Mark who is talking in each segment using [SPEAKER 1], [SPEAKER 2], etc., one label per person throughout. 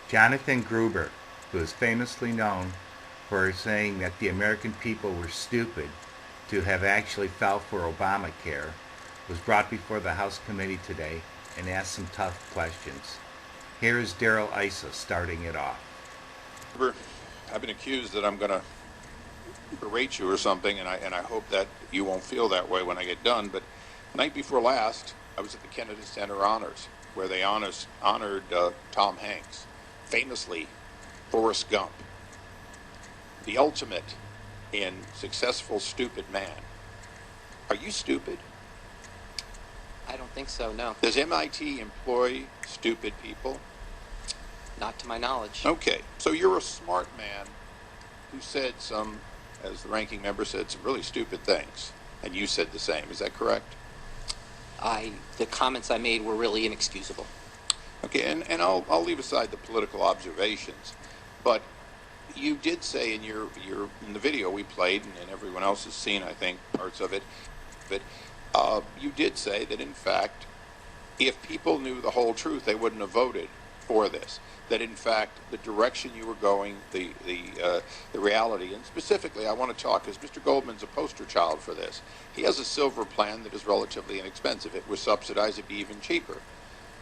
[SPEAKER 1] Jonathan Gruber, who is famously known for saying that the American people were stupid to have actually fell for Obamacare, was brought before the House committee today and asked some tough questions. Here is Darrell Issa starting it off.
[SPEAKER 2] I've been accused that I'm going to berate you or something, and I hope that you won't feel that way when I get done. But night before last, I was at the Kennedy Center Honors, where they honored Tom Hanks, famously Forrest Gump, the ultimate in successful stupid man. Are you stupid?
[SPEAKER 3] I don't think so, no.
[SPEAKER 2] Does MIT employ stupid people?
[SPEAKER 3] Not to my knowledge.
[SPEAKER 2] Okay, so you're a smart man who said some, as the ranking member said, some really stupid things, and you said the same. Is that correct?
[SPEAKER 3] The comments I made were really inexcusable.
[SPEAKER 2] Okay, and I'll leave aside the political observations, but you did say in in the video we played, and everyone else has seen, I think, parts of it, but you did say that in fact, if people knew the whole truth, they wouldn't have voted for this. That in fact, the direction you were going, the reality, and specifically, I want to talk, because Mr. Goldman's a poster child for this. He has a silver plan that is relatively inexpensive. If it was subsidized, it'd be even cheaper.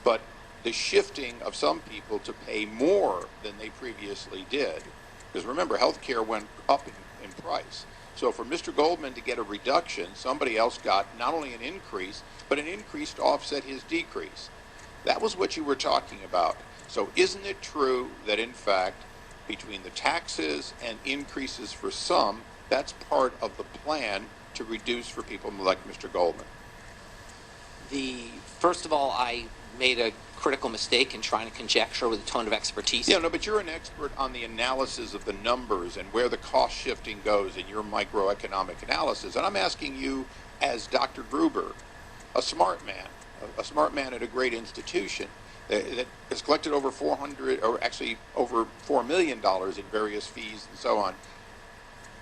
[SPEAKER 2] But the shifting of some people to pay more than they previously did, because remember, healthcare went up in price. So for Mr. Goldman to get a reduction, somebody else got not only an increase, but an increase to offset his decrease. That was what you were talking about. So isn't it true that in fact, between the taxes and increases for some, that's part of the plan to reduce for people like Mr. Goldman?
[SPEAKER 3] First of all, I made a critical mistake in trying to conjecture with a tone of expertise.
[SPEAKER 2] Yeah, no, but you're an expert on the analysis of the numbers and where the cost shifting goes in your microeconomic analysis. And I'm asking you, as Dr. Gruber, a smart man at a great institution that has collected over over $4 million in various fees and so on.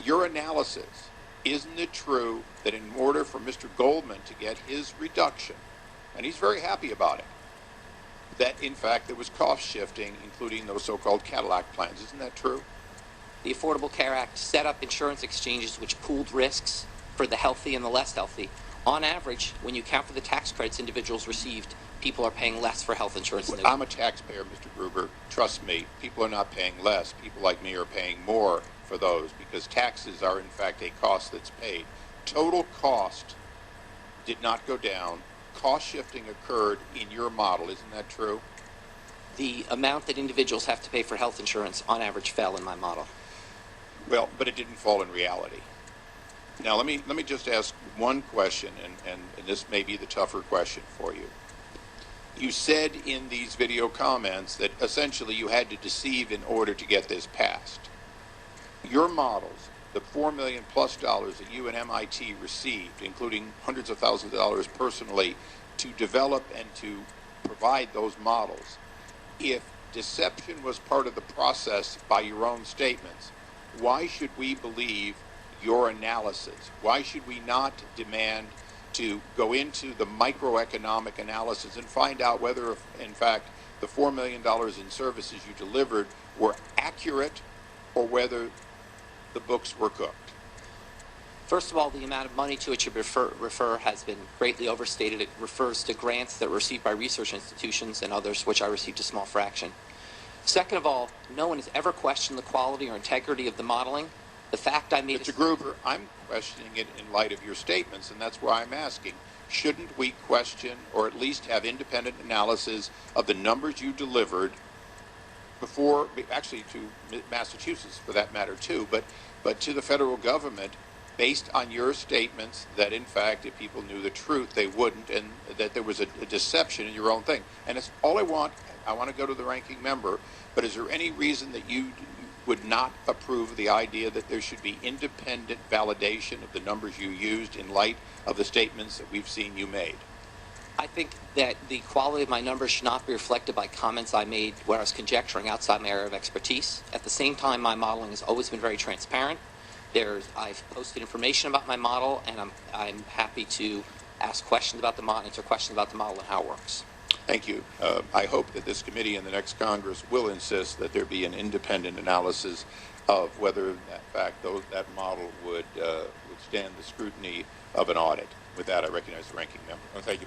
[SPEAKER 2] Your analysis, isn't it true that in order for Mr. Goldman to get his reduction, and he's very happy about it, that in fact there was cost shifting, including those so-called Cadillac plans? Isn't that true?
[SPEAKER 3] The Affordable Care Act set up insurance exchanges which pooled risks for the healthy and the less healthy. On average, when you count for the tax credits individuals received, people are paying less for health insurance than they
[SPEAKER 2] I'm a taxpayer, Mr. Gruber. Trust me, people are not paying less. People like me are paying more for those because taxes are in fact a cost that's paid. Total cost did not go down. Cost shifting occurred in your model. Isn't that true?
[SPEAKER 3] The amount that individuals have to pay for health insurance on average fell in my model.
[SPEAKER 2] Well, but it didn't fall in reality. Now, let me just ask one question, and this may be the tougher question for you. You said in these video comments that essentially you had to deceive in order to get this passed. Your models, the $4 million plus that you and MIT received, including hundreds of thousands of dollars personally, to develop and to provide those models, if deception was part of the process by your own statements, why should we believe your analysis? Why should we not demand to go into the microeconomic analysis and find out whether, in fact, the $4 million in services you delivered were accurate or whether the books were cooked?
[SPEAKER 3] First of all, the amount of money to which you refer has been greatly overstated. It refers to grants that were received by research institutions and others, which I received a small fraction. Second of all, no one has ever questioned the quality or integrity of the modeling. The fact I made...
[SPEAKER 2] Mr. Gruber, I'm questioning it in light of your statements, and that's why I'm asking. Shouldn't we question or at least have independent analysis of the numbers you delivered before, actually to Massachusetts for that matter too, but to the federal government based on your statements that in fact if people knew the truth they wouldn't, and that there was a deception in your own thing? And it's all I want to go to the ranking member, but is there any reason that you would not approve the idea that there should be independent validation of the numbers you used in light of the statements that we've seen you made?
[SPEAKER 3] I think that the quality of my numbers should not be reflected by comments I made where I was conjecturing outside my area of expertise. At the same time, my modeling has always been very transparent. I've posted information about my model, and I'm happy to ask questions about the model, answer questions about the model and how it works.
[SPEAKER 2] Thank you. I hope that this committee and the next Congress will insist that there be an independent analysis of whether, in fact, that model would stand the scrutiny of an audit. With that, I recognize the ranking member. Thank you.